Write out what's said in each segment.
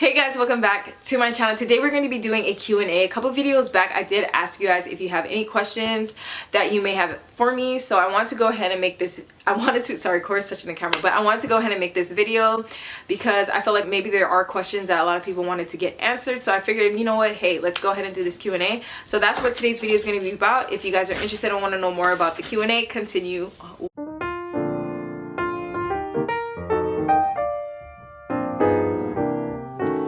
Hey guys, welcome back to my channel. Today we're going to be doing a Q&A. A couple videos back I did ask you guys if you have any questions that you may have for me, so I want to go ahead and make this sorry, Korra's touching the camera, but I wanted to go ahead and make this video because I felt like maybe there are questions that a lot of people wanted to get answered, so I figured, you know what, hey, let's go ahead and do this Q&A. So that's what today's video is going to be about. If you guys are interested and want to know more about the Q&A, continue.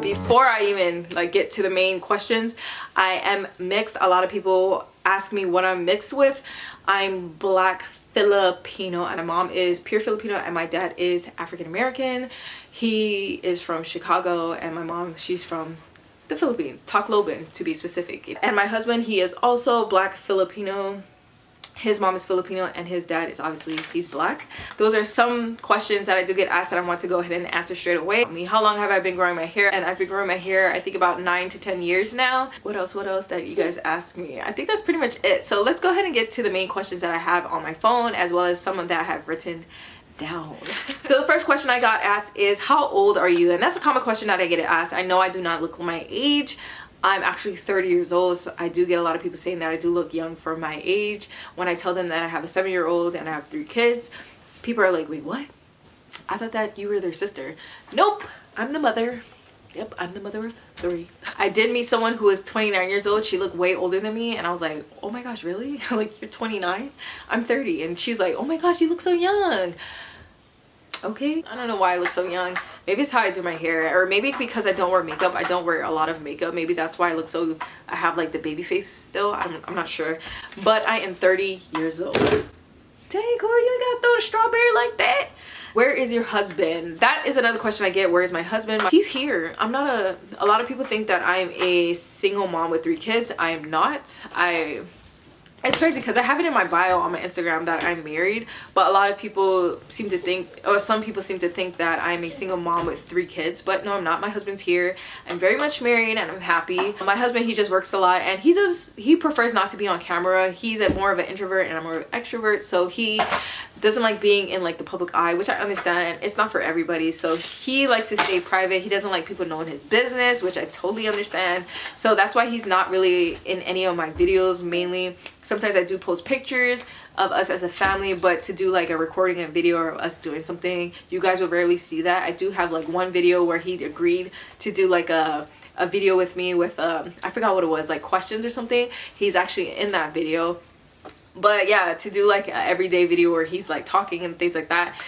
Before I even get to the main questions, I am mixed. A lot of people ask me what I'm mixed with. I'm Black Filipino and my mom is pure Filipino and my dad is African American. He is from Chicago and my mom, she's from the Philippines, Tacloban to be specific. And my husband, he is also Black Filipino. His mom is Filipino and his dad is obviously, he's Black. Those are some questions that I do get asked that I want to go ahead and answer straight away. How long have I been growing my hair? And I've been growing my hair I think about 9 to 10 years now. What else that you guys ask me? I think that's pretty much it. So let's go ahead and get to the main questions that I have on my phone, as well as some of that I have written down. So the first question I got asked is, how old are you? And that's a common question that I get asked. I know I do not look my age. I'm actually 30 years old, so I do get a lot of people saying that I do look young for my age. When I tell them that I have a 7-year-old and I have 3 kids, people are like, wait, what? I thought that you were their sister. Nope, I'm the mother. Yep, I'm the mother of 3. I did meet someone who was 29 years old. She looked way older than me and I was like, oh my gosh, really? Like, you're 29? I'm 30. And she's like, oh my gosh, you look so young. Okay, I don't know why I look so young. Maybe it's how I do my hair, or maybe because I don't wear makeup. I don't wear a lot of makeup. Maybe that's why I look so, I have like the baby face still. I'm not sure, but I am 30 years old. Dang, Korra, you ain't gotta throw a strawberry like that. Where is your husband? That is another question I get. Where is my husband? He's here. I'm not a lot of people think that I'm a single mom with 3 kids. I am not. It's crazy because I have it in my bio on my Instagram that I'm married, but a lot of people seem to think, or some people seem to think that I'm a single mom with 3 kids, but no, I'm not. My husband's here. I'm very much married and I'm happy. My husband, he just works a lot and he prefers not to be on camera. He's more of an introvert and I'm more of an extrovert, so he doesn't like being in like the public eye, which I understand. It's not for everybody, so he likes to stay private. He doesn't like people knowing his business, which I totally understand. So that's why he's not really in any of my videos. Mainly, sometimes I do post pictures of us as a family, but to do like a recording and video or us doing something, you guys will rarely see that. I do have like one video where he agreed to do like a video with me with I forgot what it was, like questions or something. He's actually in that video. But yeah, to do like an everyday video where he's like talking and things like that,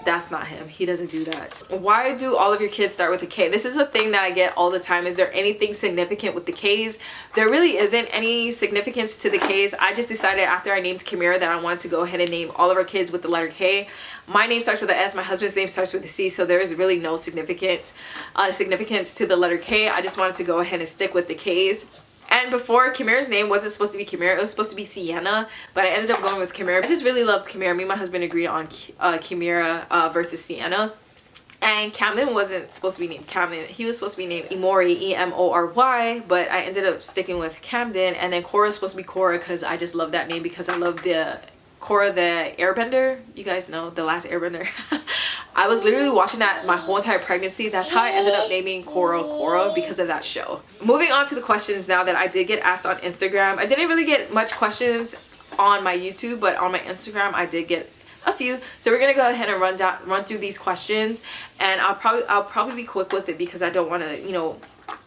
that's not him. He doesn't do that. Why do all of your kids start with a K? This is a thing that I get all the time. Is there anything significant with the Ks? There really isn't any significance to the Ks. I just decided after I named Kimira that I wanted to go ahead and name all of our kids with the letter K. My name starts with an S. My husband's name starts with a C. So there is really no significance to the letter K. I just wanted to go ahead and stick with the Ks. And before, Kimira's name wasn't supposed to be Kimira, it was supposed to be Sienna, but I ended up going with Kimira. I just really loved Kimira. Me and my husband agreed on Kimira versus Sienna. And Kamden wasn't supposed to be named Kamden. He was supposed to be named Emory, E-M-O-R-Y, but I ended up sticking with Kamden. And then Korra's supposed to be Korra because I just love that name because I love the Korra the Airbender. You guys know, the last Airbender. I was literally watching that my whole entire pregnancy. That's how I ended up naming Korra because of that show. Moving on to the questions now that I did get asked on Instagram. I didn't really get much questions on my YouTube, but on my Instagram I did get a few. So we're gonna go ahead and run through these questions, and I'll probably be quick with it because I don't want to, you know,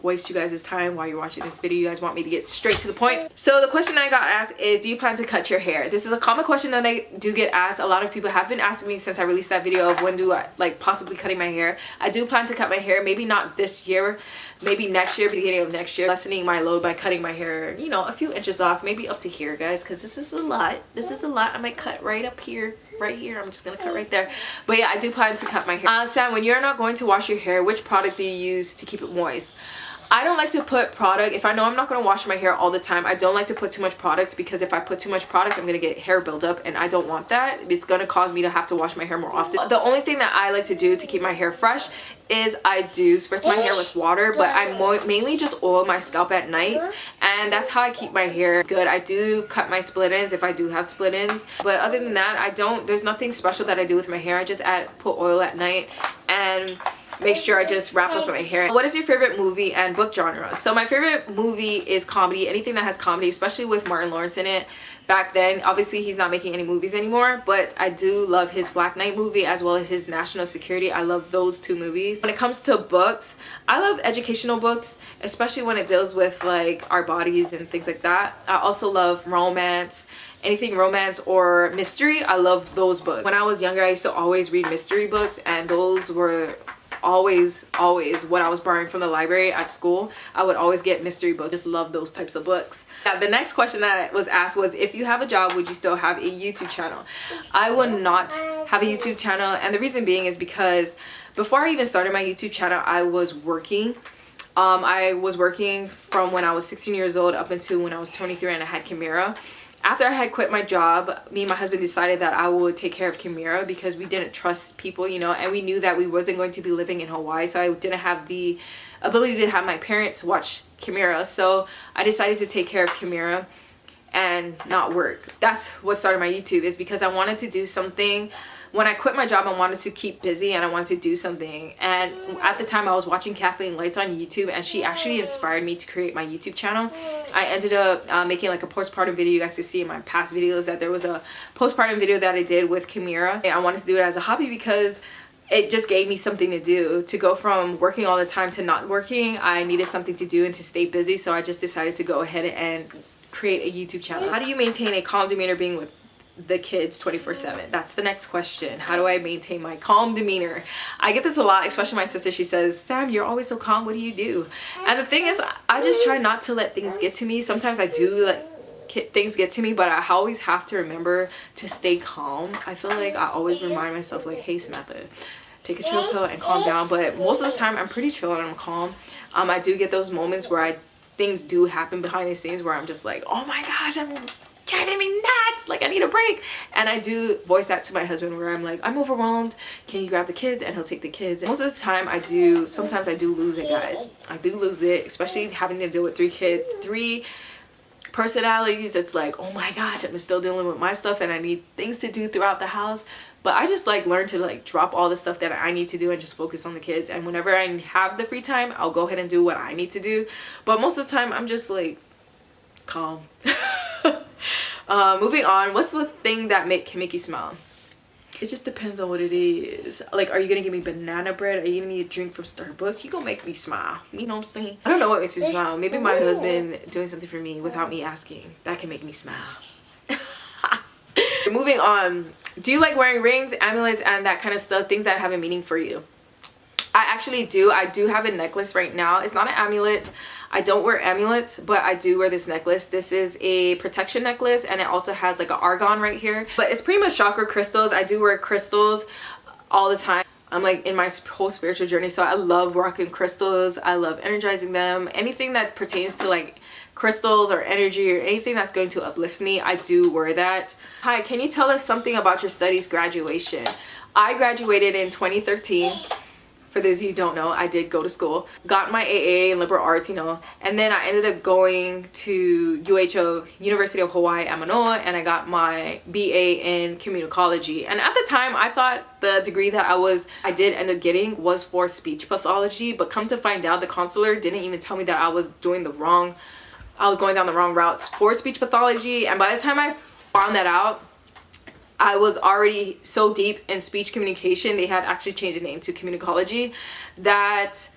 waste you guys' time while you're watching this video. You guys want me to get straight to the point. So the question I got asked is, do you plan to cut your hair? This is a common question that I do get asked. A lot of people have been asking me since I released that video of when do I like possibly cutting my hair. I do plan to cut my hair, maybe not this year, maybe next year, beginning of next year, lessening my load by cutting my hair, you know, a few inches off, maybe up to here, guys, because this is a lot. I might cut right up here, right here. I'm just gonna cut right there. But yeah, I do plan to cut my hair. Sam, when you're not going to wash your hair, which product do you use to keep it moist? I don't like to put product, if I know I'm not going to wash my hair all the time, I don't like to put too much products, because if I put too much products, I'm going to get hair buildup and I don't want that. It's going to cause me to have to wash my hair more often. The only thing that I like to do to keep my hair fresh is I do spritz my hair with water, but I mainly just oil my scalp at night, and that's how I keep my hair good. I do cut my split ends if I do have split ends, but other than that, there's nothing special that I do with my hair. I just put oil at night, and make sure I just wrap up my hair. What is your favorite movie and book genre? So my favorite movie is comedy, anything that has comedy, especially with Martin Lawrence in it. Back then, obviously he's not making any movies anymore, but I do love his Black Knight movie as well as his National Security. I love those two movies. When it comes to books, I love educational books, especially when it deals with like our bodies and things like that. I also love romance, anything romance or mystery. I love those books. When I was younger, I used to always read mystery books, and those were always what I was borrowing from the library at school. I would always get mystery books. Just love those types of books. Yeah, the next question that was asked was, if you have a job, would you still have a YouTube channel? I would not have a YouTube channel, and the reason being is because before I even started my YouTube channel, I was working. I was working from when I was 16 years old up until when I was 23 and I had Kimira. After I had quit my job, me and my husband decided that I would take care of Kimira because we didn't trust people, you know, and we knew that we wasn't going to be living in Hawaii, so I didn't have the ability to have my parents watch Kimira. So I decided to take care of Kimira and not work. That's what started my YouTube, is because I wanted to do something. When I quit my job, I wanted to keep busy and I wanted to do something. And at the time, I was watching Kathleen Lights on YouTube, and she actually inspired me to create my YouTube channel. I ended up making like a postpartum video. You guys can see in my past videos that there was a postpartum video that I did with Kimira. And I wanted to do it as a hobby because it just gave me something to do. To go from working all the time to not working, I needed something to do and to stay busy. So I just decided to go ahead and create a YouTube channel. How do you maintain a calm demeanor being with the kids 24/7? That's the next question. How do I maintain my calm demeanor? I get this a lot, especially my sister. She says, Sam, you're always so calm, what do you do? And the thing is, I just try not to let things get to me. Sometimes I do let things get to me, but I always have to remember to stay calm. I feel like I always remind myself like, hey Samantha, take a chill pill and calm down. But most of the time I'm pretty chill and I'm calm. I do get those moments where things do happen behind the scenes where I'm just like, oh my gosh, I'm driving me nuts, like I need a break. And I do voice that to my husband where I'm like, I'm overwhelmed, can you grab the kids? And he'll take the kids. And most of the time sometimes I do lose it, guys. I do lose it, especially having to deal with three personalities. It's like, oh my gosh, I'm still dealing with my stuff and I need things to do throughout the house. But I just like learn to like drop all the stuff that I need to do and just focus on the kids. And whenever I have the free time, I'll go ahead and do what I need to do. But most of the time I'm just like calm. Moving on, what's the thing that can make you smile? It just depends on what it is. Like, are you gonna give me banana bread? Are you gonna need a drink from Starbucks? You gonna make me smile. You know what I'm saying? I don't know what makes me smile. Maybe my husband doing something for me without me asking. That can make me smile. Moving on, do you like wearing rings, amulets, and that kind of stuff? Things that have a meaning for you? I actually do. I do have a necklace right now. It's not an amulet. I don't wear amulets, but I do wear this necklace. This is a protection necklace, and it also has like an argon right here. But it's pretty much chakra crystals. I do wear crystals all the time. I'm like in my whole spiritual journey, so I love rocking crystals. I love energizing them. Anything that pertains to like crystals or energy or anything that's going to uplift me, I do wear that. Hi, can you tell us something about your studies graduation? I graduated in 2013. For those of you who don't know, I did go to school, got my AA in liberal arts, you know, and then I ended up going to UHO, University of Hawaii at Manoa, and I got my BA in communicology. And at the time, I thought the degree that I did end up getting was for speech pathology, but come to find out, the counselor didn't even tell me that I was going down the wrong route for speech pathology. And by the time I found that out, I was already so deep in speech communication, they had actually changed the name to communicology, that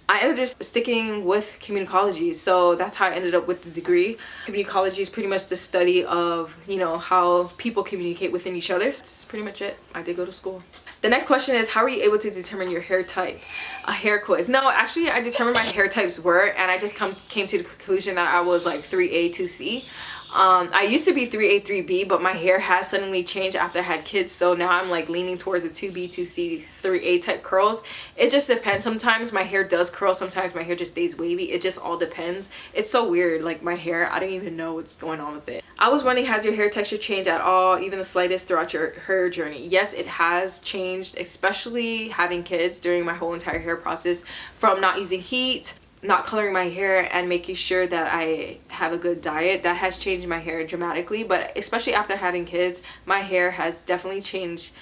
I ended up just sticking with communicology. So that's how I ended up with the degree. Communicology is pretty much the study of, you know, how people communicate within each other. That's pretty much it. I did go to school. The next question is, how were you able to determine your hair type? A hair quiz. No, actually I determined my hair types were, and I just came to the conclusion that I was like 3A, 2C. I used to be 3A, 3B, but my hair has suddenly changed after I had kids, so now I'm like leaning towards the 2B, 2C, 3A type curls. It just depends. Sometimes my hair does curl, sometimes my hair just stays wavy. It just all depends. It's so weird, like my hair, I don't even know what's going on with it. I was wondering, has your hair texture changed at all, even the slightest, throughout your hair journey? Yes, it has changed, especially having kids. During my whole entire hair process, from not using heat, not coloring my hair, and making sure that I have a good diet, that has changed my hair dramatically. But especially after having kids, my hair has definitely changed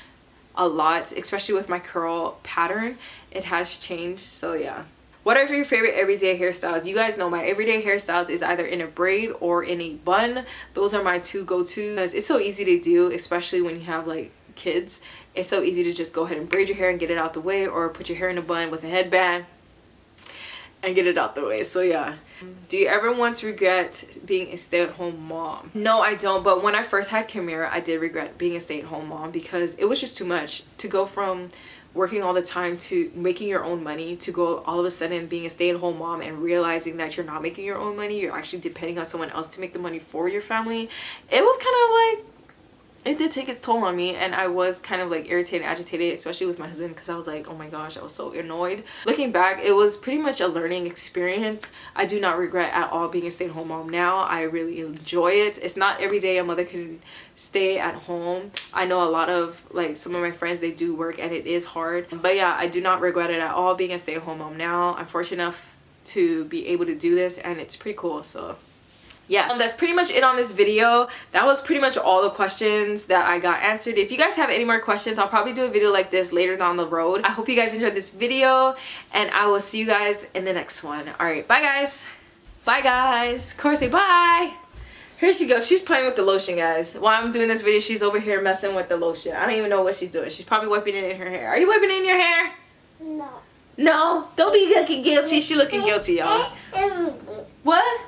a lot, especially with my curl pattern. It has changed. So yeah. What are your favorite everyday hairstyles? You guys know my everyday hairstyles is either in a braid or in a bun. Those are my two go-to because it's so easy to do, especially when you have like kids. It's so easy to just go ahead and braid your hair and get it out the way, or put your hair in a bun with a headband and get it out the way. So yeah. Do you ever once regret being a stay-at-home mom? No, I don't. But when I first had Kimira, I did regret being a stay-at-home mom because it was just too much to go from working all the time to making your own money, to go all of a sudden being a stay-at-home mom and realizing that you're not making your own money, you're actually depending on someone else to make the money for your family. It was kind of like, it did take its toll on me, and I was kind of like irritated and agitated, especially with my husband, because I was like, oh my gosh, I was so annoyed. Looking back, it was pretty much a learning experience. I do not regret at all being a stay-at-home mom now. I really enjoy it. It's not every day a mother can stay at home. I know a lot of like some of my friends, they do work and it is hard, but yeah, I do not regret it at all being a stay-at-home mom now. I'm fortunate enough to be able to do this, and it's pretty cool. So yeah, that's pretty much it on this video. That was pretty much all the questions that I got answered. If you guys have any more questions, I'll probably do a video like this later down the road. I hope you guys enjoyed this video, and I will see you guys in the next one. All right, bye guys. Bye guys. Korra, say bye. Here she goes. She's playing with the lotion, guys. While I'm doing this video, she's over here messing with the lotion. I don't even know what she's doing. She's probably wiping it in her hair. Are you wiping it in your hair? No. No? Don't be looking guilty. She looking guilty, y'all. What?